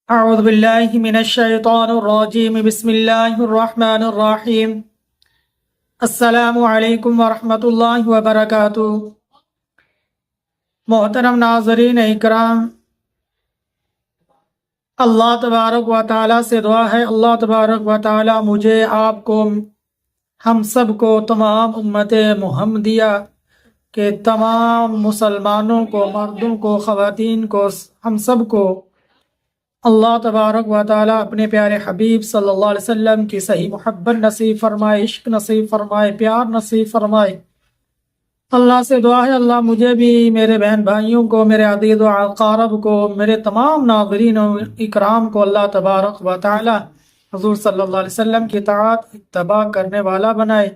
أعوذ بالله من الشيطان الرجيم بسم الله الرحمن الرحيم السلام علیکم ورحمۃ اللہ وبرکاتہ۔ محترم ناظرین اکرام، اللہ تبارک و تعالیٰ سے دعا ہے اللہ تبارک و تعالیٰ مجھے، آپ کو، ہم سب کو، تمام امت محمدیہ کے تمام مسلمانوں کو، مردوں کو، خواتین کو، ہم سب کو اللہ تبارک و تعالیٰ اپنے پیارے حبیب صلی اللہ علیہ وسلم کی صحیح محبت نصیب فرمائے، عشق نصیب فرمائے، پیار نصیب فرمائے۔ اللہ سے دعا ہے اللہ مجھے بھی، میرے بہن بھائیوں کو، میرے عزیز و اقارب کو، میرے تمام ناظرین و اکرام کو اللہ تبارک و تعالیٰ حضور صلی اللہ علیہ وسلم کی اطاعت اتباع کرنے والا بنائے،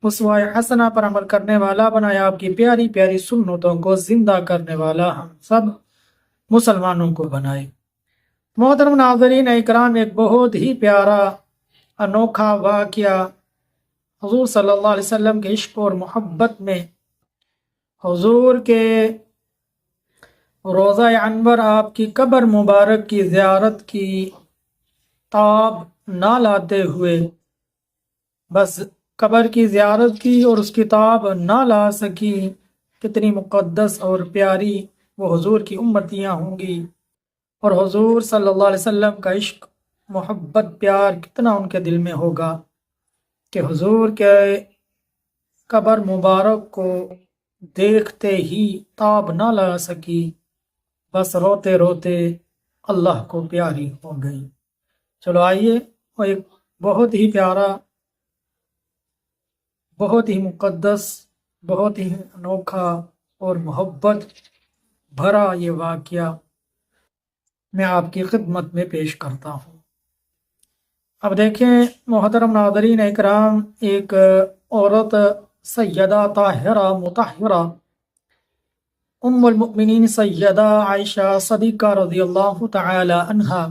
اسوہ حسنہ پر عمل کرنے والا بنائے، آپ کی پیاری پیاری سنتوں کو زندہ کرنے والا ہم سب مسلمانوں کو بنائے۔ محترم ناظرین اکرام، ایک بہت ہی پیارا انوکھا واقعہ حضور صلی اللہ علیہ وسلم کے عشق اور محبت میں، حضور کے روضہ انور، آپ کی قبر مبارک کی زیارت کی تاب نہ لاتے ہوئے، بس قبر کی زیارت کی اور اس کی تاب نہ لا سکی، کتنی مقدس اور پیاری وہ حضور کی امتیاں ہوں گی، اور حضور صلی اللہ علیہ وسلم کا عشق، محبت، پیار کتنا ان کے دل میں ہوگا کہ حضور کے قبر مبارک کو دیکھتے ہی تاب نہ لا سکی، بس روتے روتے اللہ کو پیاری ہو گئی۔ چلو آئیے، وہ ایک بہت ہی پیارا، بہت ہی مقدس، بہت ہی انوکھا اور محبت بھرا یہ واقعہ میں آپ کی خدمت میں پیش کرتا ہوں۔ اب دیکھیں محترم ناظرین اکرام، ایک عورت سیدہ طاہرہ مطہرہ ام المؤمنین سیدہ عائشہ صدیقہ رضی اللہ تعالی عنہا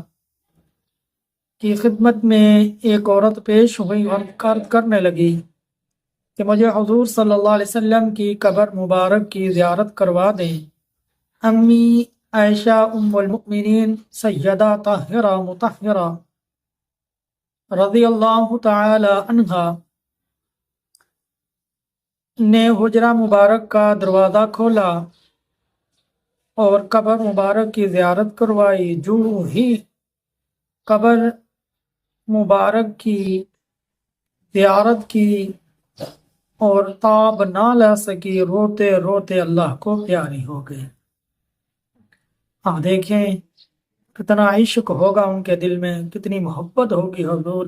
کی خدمت میں ایک عورت پیش ہوئی اور عرض کرنے لگی کہ مجھے حضور صلی اللہ علیہ وسلم کی قبر مبارک کی زیارت کروا دیں۔ امی عائشہ ام المؤمنین سیدہ طاہرہ مطہرہ رضی اللہ تعالی عنہا نے حجرہ مبارک کا دروازہ کھولا اور قبر مبارک کی زیارت کروائی۔ جو ہی قبر مبارک کی زیارت کی اور تاب نہ لا سکی، روتے روتے اللہ کو پیاری ہو گئی۔ آپ دیکھیں کتنا عشق ہوگا ان کے دل میں، کتنی محبت ہوگی حضور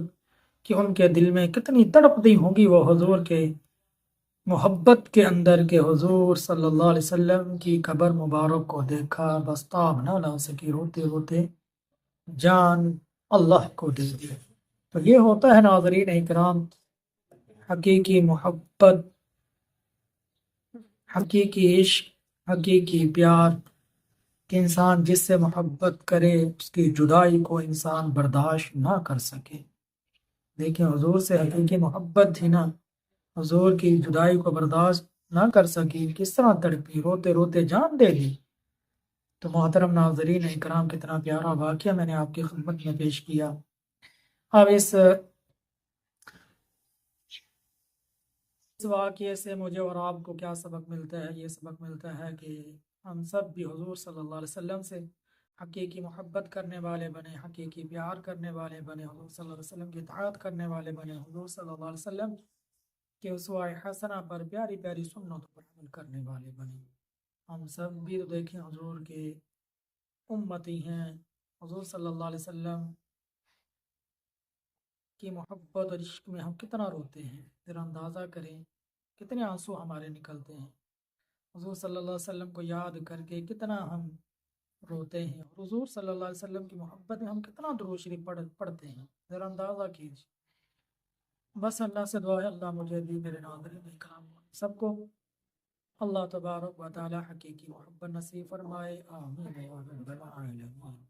کہ ان کے دل میں کتنی تڑپتی ہوگی وہ حضور کے محبت کے اندر کہ حضور صلی اللہ علیہ وسلم کی قبر مبارک کو دیکھا، بس تاب نہ لا سکی، روتے روتے جان اللہ کو دے دی۔ تو یہ ہوتا ہے ناظرین اکرام حقیقی محبت، حقیقی عشق، حقیقی پیار، کہ انسان جس سے محبت کرے اس کی جدائی کو انسان برداشت نہ کر سکے۔ دیکھیں حضور سے حقیقی محبت تھی نا، حضور کی جدائی کو برداشت نہ کر سکی، کس طرح تڑپی، روتے روتے جان دے دی۔ تو محترم ناظرین اکرام، کتنا پیارا واقعہ میں نے آپ کی خدمت میں پیش کیا۔ اب اس واقعے سے مجھے اور آپ کو کیا سبق ملتا ہے؟ یہ سبق ملتا ہے کہ ہم سب بھی حضور صلی اللہ علیہ وسلم سے حقیقی محبت کرنے والے بنے، حقیقی پیار کرنے والے بنے، حضور صلی اللہ علیہ وسلم کی اطاعت کرنے والے بنے، حضور صلی اللہ علیہ وسلم کے اسوہ حسنہ پر، پیاری پیاری سنتوں پر عمل کرنے والے بنے۔ ہم سب بھی تو دیکھیں حضور کے امتی ہیں، حضور صلی اللہ علیہ وسلم کی محبت اور عشق میں ہم کتنا روتے ہیں، ذرا اندازہ کریں کتنے آنسو ہمارے نکلتے ہیں حضور صلی اللہ علیہ وسلم کو یاد کر کے، کتنا ہم روتے ہیں، اور حضور صلی اللہ علیہ وسلم کی محبت میں ہم کتنا درود شریف پڑھتے ہیں، ذرا اندازہ کیجیے۔ بس اللہ سے دعا ہے اللہ مجھے بھی، میرے ناظرین اکرام سب کو اللہ تبارک و تعالی حقیقی محبت نصیب فرمائے، آمین یا رب العالمین۔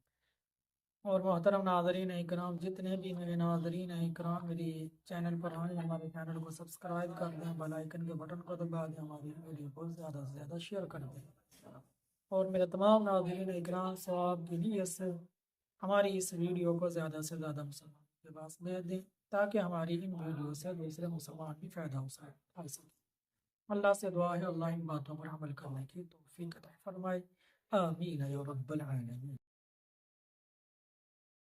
اور محترم ناظرین اکرام، جتنے بھی میرے ناظرین اکرام میری چینل پر آئیں، ہمارے چینل کو سبسکرائب کر دیں، بیل آئیکن کے بٹن کو دبا دیں، ہماری ویڈیو کو زیادہ سے زیادہ شیئر کر دیں، اور میرے تمام ناظرین اکرام ثواب کی نیت سے ہماری اس ویڈیو کو زیادہ سے زیادہ مسلمانوں کے پاس دے دیں تاکہ ہماری ان ویڈیو سے دوسرے مسلمان بھی فائدہ اٹھا سکیں۔ اللہ سے دعا ہے اللہ ان باتوں پر عمل کرنے کی توفیق عطا فرمائے، آمین یا رب العالمین۔